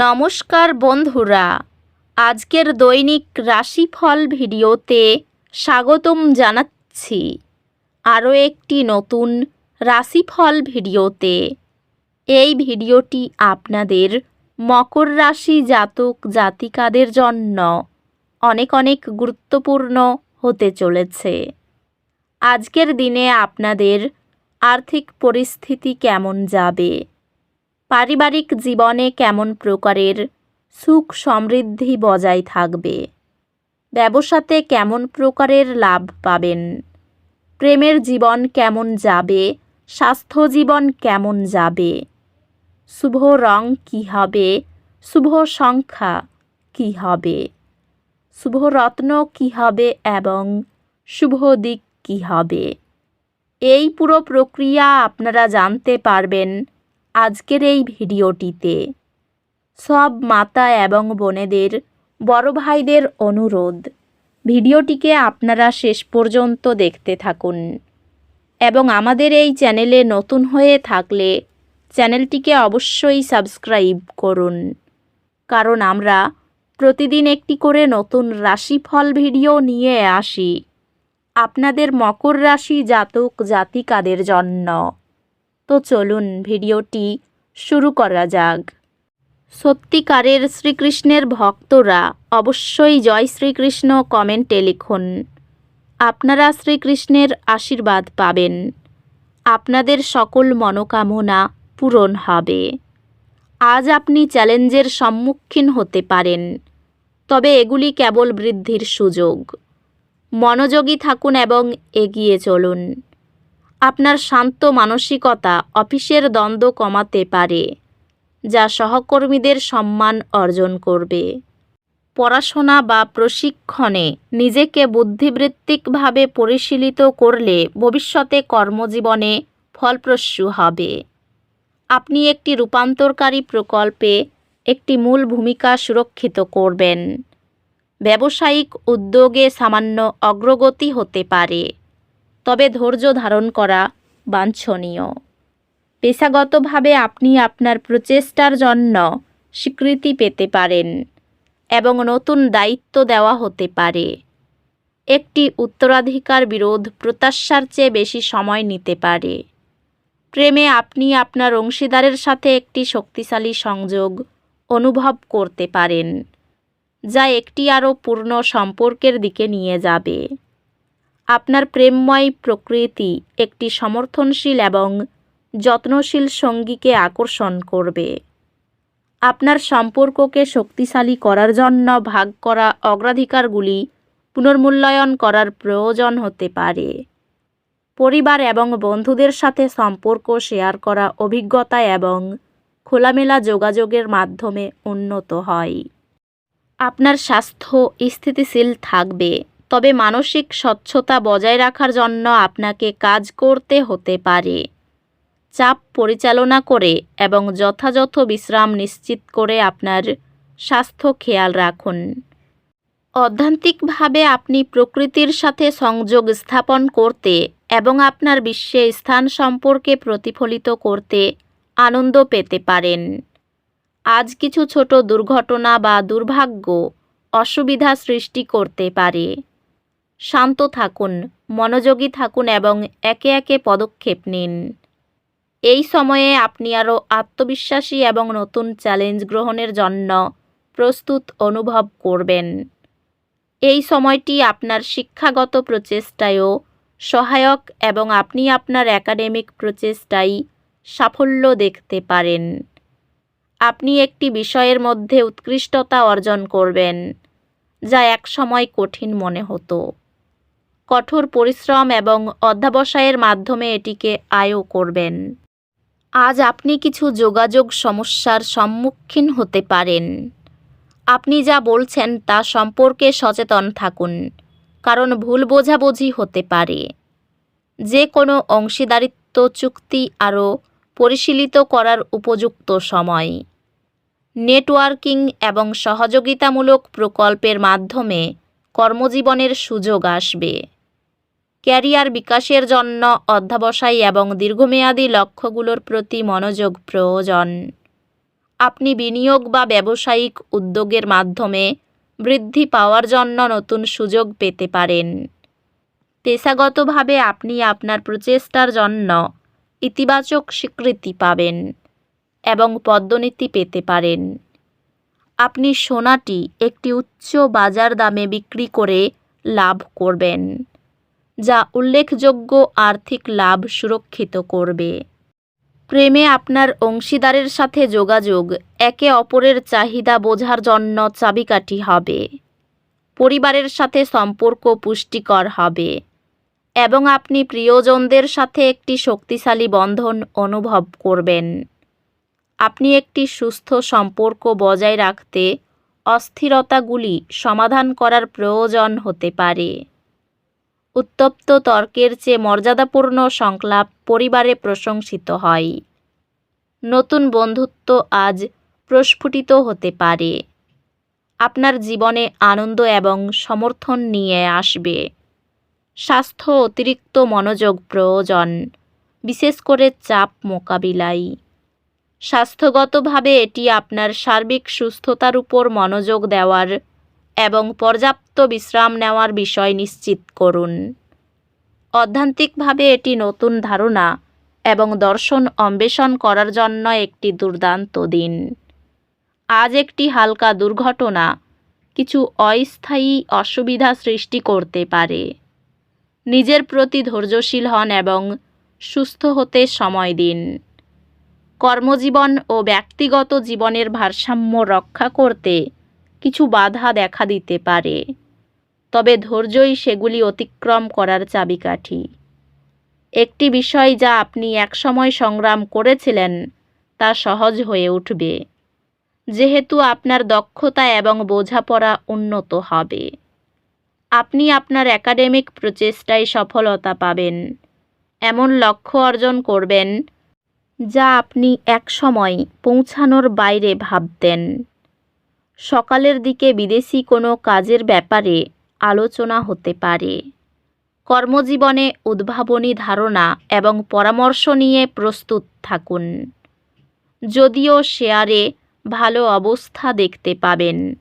নমস্কার বন্ধুরা, আজকের দৈনিক রাশিফল ভিডিওতে স্বাগতম জানাচ্ছি আরও একটি নতুন রাশিফল ভিডিওতে। এই ভিডিওটি আপনাদের মকর রাশি জাতক জাতিকাদের জন্য অনেক অনেক গুরুত্বপূর্ণ হতে চলেছে। আজকের দিনে আপনাদের আর্থিক পরিস্থিতি কেমন যাবে, পারিবারিক জীবনে কেমন প্রকারের সুখ সমৃদ্ধি বজায় থাকবে, ব্যবসাতে কেমন প্রকারের লাভ পাবেন, প্রেমের জীবন কেমন যাবে, স্বাস্থ্য জীবন কেমন যাবে, শুভ রং কী হবে, শুভ সংখ্যা কী হবে, শুভ রত্ন কী হবে এবং শুভ দিক কী হবে, এই পুরো প্রক্রিয়া আপনারা জানতে পারবেন আজকের এই ভিডিওটিতে। সব মাতা এবং বোনেদের, বড় ভাইদের অনুরোধ, ভিডিওটিকে আপনারা শেষ পর্যন্ত দেখতে থাকুন এবং আমাদের এই চ্যানেলে নতুন হয়ে থাকলে চ্যানেলটিকে অবশ্যই সাবস্ক্রাইব করুন, কারণ আমরা প্রতিদিন একটি করে নতুন রাশিফল ভিডিও নিয়ে আসি আপনাদের মকর রাশি জাতক জাতিকাদের জন্য। তো চলুন ভিডিওটি শুরু করা যাক। সত্যিকারের শ্রীকৃষ্ণের ভক্তরা অবশ্যই জয় শ্রীকৃষ্ণ কমেন্টে লিখুন। আপনারা শ্রীকৃষ্ণের আশীর্বাদ পাবেন, আপনাদের সকল মনোকামনা পূরণ হবে। আজ আপনি চ্যালেঞ্জের সম্মুখীন হতে পারেন, তবে এগুলি কেবল বৃদ্ধির সুযোগ। মনোযোগী থাকুন এবং এগিয়ে চলুন। আপনার শান্ত মানসিকতা অফিসের দ্বন্দ্ব কমাতে পারে, যা সহকর্মীদের সম্মান অর্জন করবে। পড়াশোনা বা প্রশিক্ষণে নিজেকে বুদ্ধিবৃত্তিকভাবে পরিশীলিত করলে ভবিষ্যতে কর্মজীবনে ফলপ্রসূ হবে। আপনি একটি রূপান্তরকারী প্রকল্পে একটি মূল ভূমিকা সুরক্ষিত করবেন। ব্যবসায়িক উদ্যোগে সামান্য অগ্রগতি হতে পারে, তবে ধৈর্য ধারণ করা বাঞ্ছনীয়। পেশাগতভাবে আপনি আপনার প্রচেষ্টার জন্য স্বীকৃতি পেতে পারেন এবং নতুন দায়িত্ব দেওয়া হতে পারে। একটি উত্তরাধিকার বিরোধ প্রত্যাশার চেয়ে বেশি সময় নিতে পারে। প্রেমে আপনি আপনার অংশীদারের সাথে একটি শক্তিশালী সংযোগ অনুভব করতে পারেন, যা একটি আরও পূর্ণ সম্পর্কের দিকে নিয়ে যাবে। আপনার প্রেমময় প্রকৃতি একটি সমর্থনশীল এবং যত্নশীল সঙ্গীকে আকর্ষণ করবে। আপনার সম্পর্ককে শক্তিশালী করার জন্য ভাগ করা অগ্রাধিকারগুলি পুনর্মূল্যায়ন করার প্রয়োজন হতে পারে। পরিবার এবং বন্ধুদের সাথে সম্পর্ক শেয়ার করা অভিজ্ঞতা এবং খোলামেলা যোগাযোগের মাধ্যমে উন্নত হয়। আপনার স্বাস্থ্য স্থিতিশীল থাকবে, তবে মানসিক স্বচ্ছতা বজায় রাখার জন্য আপনাকে কাজ করতে হতে পারে। চাপ পরিচালনা করে এবং যথাযথ বিশ্রাম নিশ্চিত করে আপনার স্বাস্থ্য খেয়াল রাখুন। অধ্যাত্মিকভাবে আপনি প্রকৃতির সাথে সংযোগ স্থাপন করতে এবং আপনার বিশ্বে স্থান সম্পর্কে প্রতিফলিত করতে আনন্দ পেতে পারেন। আজ কিছু ছোট দুর্ঘটনা বা দুর্ভাগ্য অসুবিধা সৃষ্টি করতে পারে। শান্ত থাকুন, মনোযোগী থাকুন এবং একে একে পদক্ষেপ নিন। এই সময়ে আপনি আরও আত্মবিশ্বাসী এবং নতুন চ্যালেঞ্জ গ্রহণের জন্য প্রস্তুত অনুভব করবেন। এই সময়টি আপনার শিক্ষাগত প্রচেষ্টায়ও সহায়ক এবং আপনি আপনার একাডেমিক প্রচেষ্টায় সাফল্য দেখতে পারেন। আপনি একটি বিষয়ের মধ্যে উৎকৃষ্টতা অর্জন করবেন, যা একসময় কঠিন মনে হতো। কঠোর পরিশ্রম এবং অধ্যবসায়ের মাধ্যমে এটিকে আয়ও করবেন। আজ আপনি কিছু যোগাযোগ সমস্যার সম্মুখীন হতে পারেন। আপনি যা বলছেন তা সম্পর্কে সচেতন থাকুন, কারণ ভুল বোঝাবুঝি হতে পারে। যে কোনো অংশীদারিত্ব চুক্তি আরও পরিশীলিত করার উপযুক্ত সময়। নেটওয়ার্কিং এবং সহযোগিতামূলক প্রকল্পের মাধ্যমে কর্মজীবনের সুযোগ আসবে। ক্যারিয়ার বিকাশের জন্য অধ্যবসায় এবং দীর্ঘমেয়াদী লক্ষ্যগুলোর প্রতি মনোযোগ প্রয়োজন। আপনি বিনিয়োগ বা ব্যবসায়িক উদ্যোগের মাধ্যমে বৃদ্ধি পাওয়ার জন্য নতুন সুযোগ পেতে পারেন। পেশাগতভাবে আপনি আপনার প্রচেষ্টার জন্য ইতিবাচক স্বীকৃতি পাবেন এবং পদোন্নতি পেতে পারেন। আপনি সোনাটি একটি উচ্চ বাজার দামে বিক্রি করে লাভ করবেন, যা উল্লেখযোগ্য আর্থিক লাভ সুরক্ষিত করবে। প্রেমে আপনার অংশীদারের সাথে যোগাযোগ একে অপরের চাহিদা বোঝার জন্য চাবিকাঠি হবে। পরিবারের সাথে সম্পর্ক পুষ্টিকর হবে এবং আপনি প্রিয়জনদের সাথে একটি শক্তিশালী বন্ধন অনুভব করবেন। আপনি একটি সুস্থ সম্পর্ক বজায় রাখতে অস্থিরতাগুলি সমাধান করার প্রয়োজন হতে পারে। উত্তপ্ত তর্কের চেয়ে মর্যাদাপূর্ণ সংলাপ পরিবারে প্রশংসিত হয়। নতুন বন্ধুত্ব আজ প্রস্ফুটিত হতে পারে। আপনার জীবনে আনন্দ এবং সমর্থন নিয়ে আসবে। স্বাস্থ্য অতিরিক্ত মনোযোগ প্রয়োজন, বিশেষ করে চাপ মোকাবিলায়। স্বাস্থ্যগতভাবে এটি আপনার সার্বিক সুস্থতার উপর মনোযোগ দেওয়ার এবং পর্যাপ্ত বিশ্রাম নেওয়ার বিষয় নিশ্চিত করুন। অধ্যাত্মিকভাবে এটি নতুন ধারণা এবং দর্শন অন্বেষণ করার জন্য একটি দুর্দান্ত দিন। আজ একটি হালকা দুর্ঘটনা কিছু অস্থায়ী অসুবিধা সৃষ্টি করতে পারে। নিজের প্রতি ধৈর্যশীল হন এবং সুস্থ হতে সময় দিন। কর্মজীবন ও ব্যক্তিগত জীবনের ভারসাম্য রক্ষা করতে কিছু বাধা দেখা দিতে পারে, তবে ধৈর্যই সেগুলি অতিক্রম করার চাবিকাঠি। একটি বিষয় যা আপনি একসময় সংগ্রাম করেছিলেন তা সহজ হয়ে উঠবে, যেহেতু আপনার দক্ষতা এবং বোঝাপড়া উন্নত হবে। আপনি আপনার একাডেমিক প্রচেষ্টায় সফলতা পাবেন, এমন লক্ষ্য অর্জন করবেন যা আপনি একসময় পৌঁছানোর বাইরে ভাবতেন। সকালের দিকে বিদেশি কোনো কাজের ব্যাপারে আলোচনা হতে পারে। কর্মজীবনে উদ্ভাবনী ধারণা এবং পরামর্শ নিয়ে প্রস্তুত থাকুন। যদিও শেয়ারে ভালো অবস্থা দেখতে পাবেন,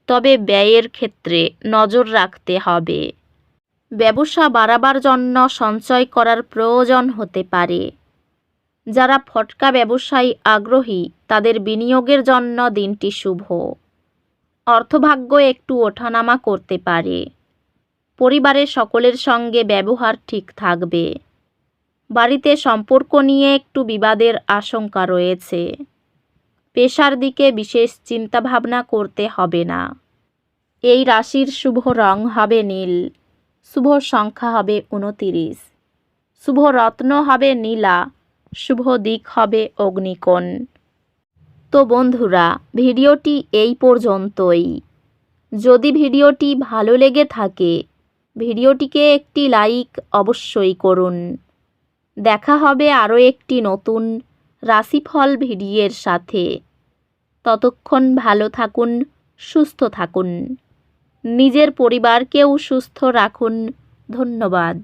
তবে ব্যয়ের ক্ষেত্রে নজর রাখতে হবে। ব্যবসা বাড়াবার জন্য সঞ্চয় করার প্রয়োজন হতে পারে। যারা ফটকা ব্যবসায় আগ্রহী তাদের বিনিয়োগের জন্য দিনটি শুভ। অর্থভাগ্য একটু ওঠানামা করতে পারে। পরিবারের সকলের সঙ্গে ব্যবহার ঠিক থাকবে। বাড়িতে সম্পর্ক নিয়ে একটু বিবাদের আশঙ্কা রয়েছে। পেশার দিকে বিশেষ চিন্তাভাবনা করতে হবে না। এই রাশির শুভ রং হবে নীল, শুভ সংখ্যা হবে 29, শুভ রত্ন হবে নীলা, শুভ দিক হবে অগ্নিকোণ। তো বন্ধুরা, ভিডিওটি এই পর্যন্তই। যদি ভিডিওটি ভালো লেগে থাকে ভিডিওটিকে একটি লাইক অবশ্যই করুন। দেখা হবে আরও একটি নতুন রাশিফল ভিডিওর সাথে। ততক্ষণ ভালো থাকুন, সুস্থ থাকুন, নিজের পরিবারকেও সুস্থ রাখুন। ধন্যবাদ।